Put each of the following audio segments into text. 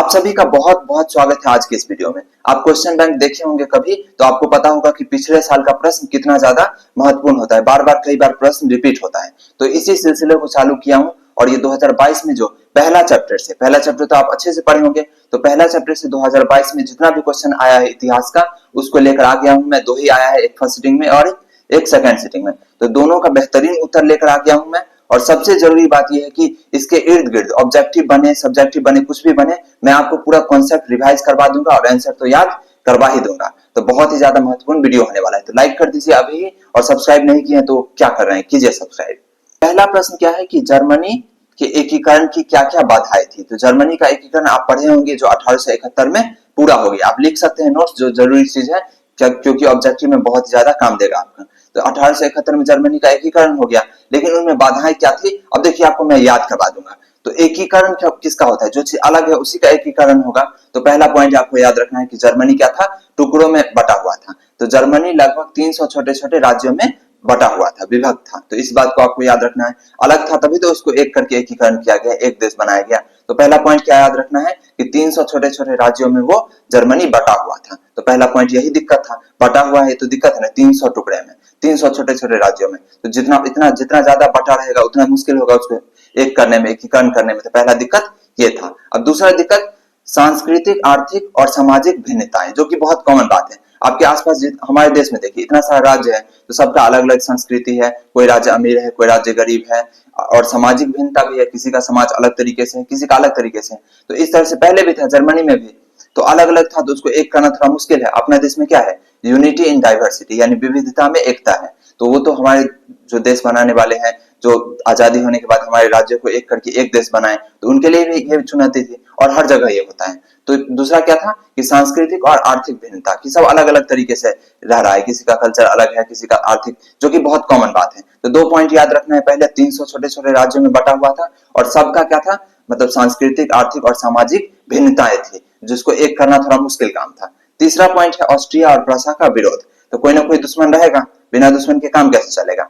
आप सभी का बहुत बहुत स्वागत है आज के इस वीडियो में। आप क्वेश्चन बैंक देखे होंगे कभी, तो आपको पता होगा कि पिछले साल का प्रश्न कितना ज्यादा महत्वपूर्ण होता है। बार बार कई बार प्रश्न रिपीट होता है, तो इसी सिलसिले को चालू किया हूं। और ये 2022 में जो पहला चैप्टर तो आप अच्छे से पढ़े होंगे, तो पहला चैप्टर से 2022 में जितना भी क्वेश्चन आया है इतिहास का, उसको लेकर आ गया हूं मैं। दो ही आया है, एक फर्स्ट सिटिंग में और एक सेकंड सिटिंग में, तो दोनों का बेहतरीन उत्तर लेकर आ गया हूं मैं। और सबसे जरूरी बात यह है कि इसके इर्द गिर्द ऑब्जेक्टिव बने, सब्जेक्टिव बने, कुछ भी बने, मैं आपको पूरा कॉन्सेप्ट रिवाइज करवा दूंगा और आंसर तो याद करवा ही दूंगा। तो बहुत ही ज्यादा महत्वपूर्ण वीडियो होने वाला है, तो लाइक कर दीजिए अभी। और सब्सक्राइब नहीं किए तो क्या कर रहे हैं, कीजिए सब्सक्राइब। पहला प्रश्न क्या है कि जर्मनी के एकीकरण की क्या क्या बाधाएं थी। तो जर्मनी का एकीकरण आप पढ़े होंगे, जो 1871 में पूरा हो गया। आप लिख सकते हैं नोट्स, जो जरूरी चीज है, क्योंकि ऑब्जेक्टिव में बहुत ज्यादा काम देगा आपका। तो 1871 में जर्मनी का एकीकरण हो गया, लेकिन उनमें बाधाएं क्या थी, अब देखिए आपको मैं याद करवा दूंगा। तो एकीकरण किसका होता है, जो चीज अलग है उसी का एकीकरण होगा। तो पहला पॉइंट आपको याद रखना है कि जर्मनी क्या था, टुकड़ों में बटा हुआ था। तो जर्मनी लगभग 300 छोटे छोटे राज्यों में बटा हुआ था, विभक्त था। तो इस बात को आपको याद रखना है। अलग था तभी तो उसको एक करके एकीकरण किया गया, एक देश बनाया गया। तो पहला पॉइंट क्या याद रखना है कि 300 छोटे छोटे राज्यों में वो जर्मनी बटा हुआ था। तो पहला पॉइंट यही दिक्कत था, बटा हुआ है तो दिक्कत है ना, 300 टुकड़े में, 300 छोटे छोटे राज्यों में। तो जितना ज्यादा बटा रहेगा उतना मुश्किल होगा उसको एक करने में, एकीकरण करने में। तो पहला दिक्कत ये था। अब दूसरा दिक्कत सांस्कृतिक, आर्थिक और सामाजिक भिन्नताएं, जो कि बहुत कॉमन बात है। आपके आसपास हमारे देश में देखिए इतना सारा राज्य है, तो सबका अलग अलग संस्कृति है। कोई राज्य अमीर है, कोई राज्य गरीब है, और सामाजिक भिन्नता भी है। किसी का समाज अलग तरीके से है, किसी का अलग तरीके से है। तो इस तरह से पहले भी था, जर्मनी में भी तो अलग अलग था, तो उसको एक करना थोड़ा मुश्किल है। अपने देश में क्या है, यूनिटी इन डाइवर्सिटी, यानी विविधता में एकता है। तो वो तो हमारे जो देश बनाने वाले हैं, जो आजादी होने के बाद हमारे राज्य को एक करके एक देश बनाए, तो उनके लिए भी ये चुनौती थी, और हर जगह ये होता है। तो दूसरा क्या था कि सांस्कृतिक और आर्थिक भिन्नता, कि सब अलग अलग तरीके से रह रहा है, किसी का कल्चर अलग है, किसी का आर्थिक, जो कि बहुत कॉमन बात है। तो दो पॉइंट याद रखना है। पहले 300 छोटे छोटे राज्यों में बटा हुआ था, और सबका क्या था, मतलब सांस्कृतिक, आर्थिक और सामाजिक भिन्नताएं थी, जिसको एक करना थोड़ा मुश्किल काम था। तीसरा पॉइंट है ऑस्ट्रिया और प्रसा का विरोध। तो कोई ना कोई दुश्मन रहेगा, बिना दुश्मन के काम कैसे चलेगा।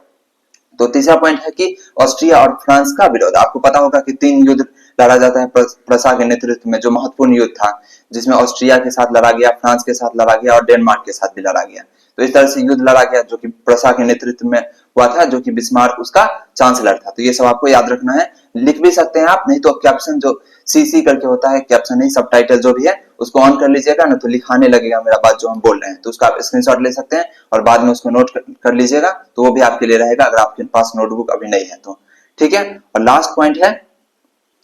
तो तीसरा पॉइंट है कि ऑस्ट्रिया और फ्रांस का विरोध। आपको पता होगा कि 3 युद्ध लड़ा जाता है प्रसा के नेतृत्व में, जो महत्वपूर्ण युद्ध था, जिसमें ऑस्ट्रिया के साथ लड़ा गया, फ्रांस के साथ लड़ा गया और डेनमार्क के साथ भी लड़ा गया। तो इस तरह से युद्ध लड़ा गया, जो कि प्रसा के नेतृत्व में हुआ था, जो कि बिस्मार्क उसका चांसलर था। तो ये सब आपको याद रखना है। लिख भी सकते हैं आप, नहीं तो कैप्शन जो सीसी करके होता है, कैप्शन नहीं, सबटाइटल जो भी है, उसको ऑन कर लीजिएगा ना, तो लिखाने लगेगा मेरा बात जो हम बोल रहे हैं। तो उसका आप स्क्रीनशॉट ले सकते हैं और बाद में उसको नोट कर लीजिएगा, तो वो भी आपके लिए रहेगा, अगर आपके पास नोटबुक अभी नहीं है तो। ठीक है। और लास्ट पॉइंट है,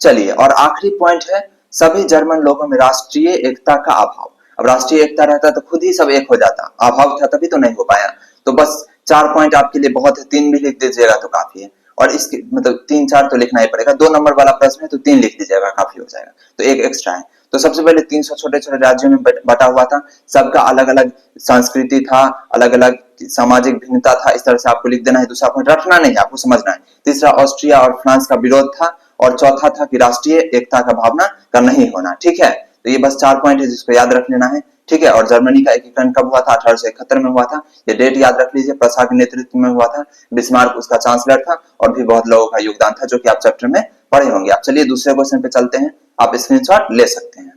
चलिए, और आखिरी पॉइंट है, सभी जर्मन लोगों में राष्ट्रीय एकता का अभाव। अब राष्ट्रीय एकता रहता तो खुद ही सब एक हो जाता, अभाव था तभी तो नहीं हो पाया। तो बस 4 पॉइंट आपके लिए बहुत है, 3 भी लिख दीजिएगा तो काफी है। और इसके मतलब 3-4 तो लिखना ही पड़ेगा। 2 नंबर वाला प्रश्न है तो 3 लिख दीजिएगा, काफी हो जाएगा। तो एक एक्स्ट्रा है। तो सबसे पहले 300 छोटे छोटे राज्यों में बटा हुआ था, सबका अलग अलग संस्कृति था, अलग अलग सामाजिक भिन्नता था। इस तरह से आपको लिख देना है। दूसरा पॉइंट रटना नहीं है, आपको समझना है। तीसरा ऑस्ट्रिया और फ्रांस का विरोध था, और चौथा था कि राष्ट्रीय एकता का भावना का नहीं होना। ठीक है। तो ये बस 4 पॉइंट है, जिसको याद रख लेना है। ठीक है। और जर्मनी का एकीकरण कब हुआ था, 1871 में हुआ था। ये डेट याद रख लीजिए। प्रसा के नेतृत्व में हुआ था, बिस्मार्क उसका चांसलर था, और भी बहुत लोगों का योगदान था, जो कि आप चैप्टर में पढ़े होंगे। आप चलिए दूसरे क्वेश्चन पे चलते हैं, आप स्क्रीनशॉट ले सकते हैं।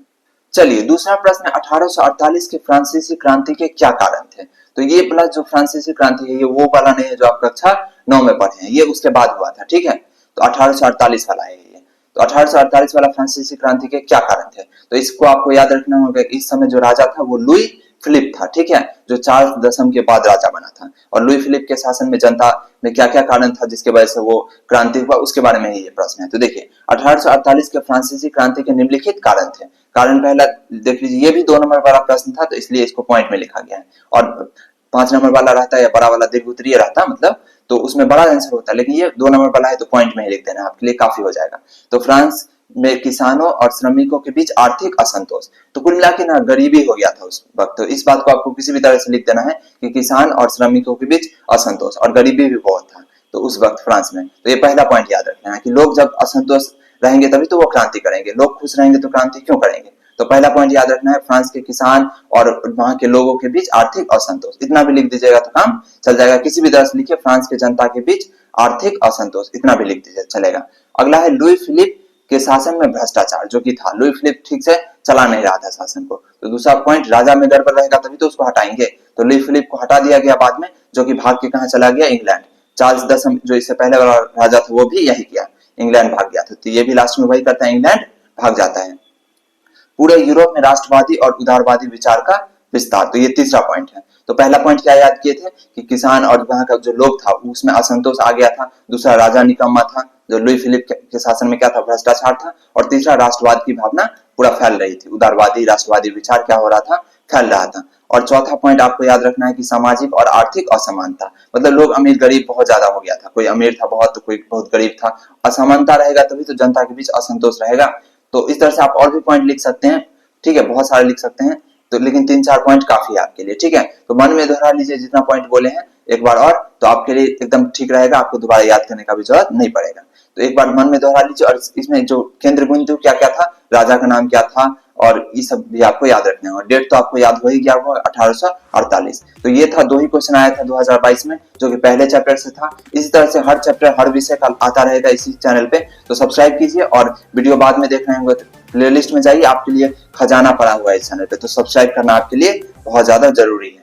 चलिए दूसरा प्रश्न, 1848 की फ्रांसीसी क्रांति के क्या कारण थे। तो ये प्लस जो फ्रांसीसी क्रांति है, ये वो वाला नहीं है जो आप कक्षा 9 में पढ़े हैं, ये उसके बाद हुआ था। ठीक है। तो 1848 वाला है ये। तो 1848 वाला फ्रांसीसी क्रांति के क्या कारण थे, तो इसको आपको याद रखना होगा। इस समय जो राजा था वो लुई फिलिप था। ठीक है। जो चार्ल्स दशम के बाद राजा बना था। और लुई फिलिप के शासन में जनता में क्या क्या कारण था जिसके वजह से वो क्रांति हुआ, उसके बारे में ही ये प्रश्न है। तो देखिए 1848 के फ्रांसीसी क्रांति के निम्नलिखित कारण थे। कारण पहला देख लीजिए, ये भी 2 नंबर वाला प्रश्न था, तो इसलिए इसको पॉइंट में लिखा गया है। और 5 नंबर वाला रहता है या बड़ा वाला दीर्घ उत्तरीय रहता, मतलब तो उसमें बड़ा आंसर होता है, लेकिन ये 2 नंबर वाला है तो पॉइंट में ही लिख देना, आपके लिए काफी हो जाएगा। तो फ्रांस में किसानों और श्रमिकों के बीच आर्थिक असंतोष, तो कुल मिला के ना गरीबी हो गया था उस वक्त। तो इस बात को आपको किसी भी तरह से लिख देना है कि किसान और श्रमिकों के बीच असंतोष, और गरीबी भी बहुत था तो उस वक्त फ्रांस में। तो ये पहला पॉइंट याद रखना है कि लोग जब असंतोष रहेंगे तभी तो वो क्रांति करेंगे, लोग खुश रहेंगे तो क्रांति क्यों करेंगे। तो पहला पॉइंट याद रखना है, फ्रांस के किसान और वहां के लोगों के बीच आर्थिक असंतोष। इतना भी लिख दीजिएगा तो काम चल जाएगा। किसी भी तरह से लिखिए, फ्रांस के जनता के बीच आर्थिक असंतोष, इतना भी लिख दीजिए चलेगा। अगला है लुई फिलिप के शासन में भ्रष्टाचार, जो कि था। लुई फिलिप ठीक से चला नहीं रहा था शासन को। तो दूसरा पॉइंट, राजा में गड़बड़ रहेगा तभी तो उसको हटाएंगे। तो लुई फिलिप को हटा दिया गया बाद में, जो कि भाग के कहां चला गया, इंग्लैंड। चार्ल्स दसम जो इससे पहले वाला राजा था वो भी यही किया, इंग्लैंड भाग गया था। तो ये भी लास्ट में वही करता है, इंग्लैंड भाग जाता है। पूरे यूरोप में राष्ट्रवादी और उदारवादी विचार का विस्तार, तो ये तीसरा पॉइंट है। तो पहला पॉइंट क्या याद किए थे कि किसान और वहां का जो लोग था उसमें असंतोष आ गया था। दूसरा, राजा निकम्मा था, जो लुई फिलिप के शासन में क्या था, भ्रष्टाचार था। और तीसरा, राष्ट्रवाद की भावना पूरा फैल रही थी, उदारवादी राष्ट्रवादी विचार क्या हो रहा था, फैल रहा था। और चौथा पॉइंट आपको याद रखना है कि सामाजिक और आर्थिक असमानता, मतलब लोग अमीर गरीब बहुत ज्यादा हो गया था, कोई अमीर था बहुत तो कोई बहुत गरीब था। असमानता रहेगा तभी तो जनता के बीच असंतोष रहेगा। तो इस तरह से आप और भी पॉइंट लिख सकते हैं, ठीक है, बहुत सारे लिख सकते हैं। तो लेकिन 3-4 पॉइंट काफी है आपके लिए, ठीक है। तो मन में दोहरा लीजिए जितना पॉइंट बोले हैं एक बार और, तो आपके लिए एकदम ठीक रहेगा, आपको दोबारा याद करने का भी जरूरत नहीं पड़ेगा। तो एक बार मन में दोहरा लीजिए। और इसमें जो केंद्र बिंदु क्या क्या था, राजा का नाम क्या था, और ये सब भी आपको याद रखना है। और डेट तो आपको याद हो ही गया होगा, 1848। तो ये था, 2 ही क्वेश्चन आया था 2022 में, जो कि पहले चैप्टर से था। इसी तरह से हर चैप्टर हर विषय का आता रहेगा इसी चैनल पे। तो सब्सक्राइब कीजिए, और वीडियो बाद में देख रहे होंगे तो प्लेलिस्ट में जाइए, आपके लिए खजाना पड़ा हुआ है इस चैनल पे। तो सब्सक्राइब करना आपके लिए बहुत ज्यादा जरूरी है।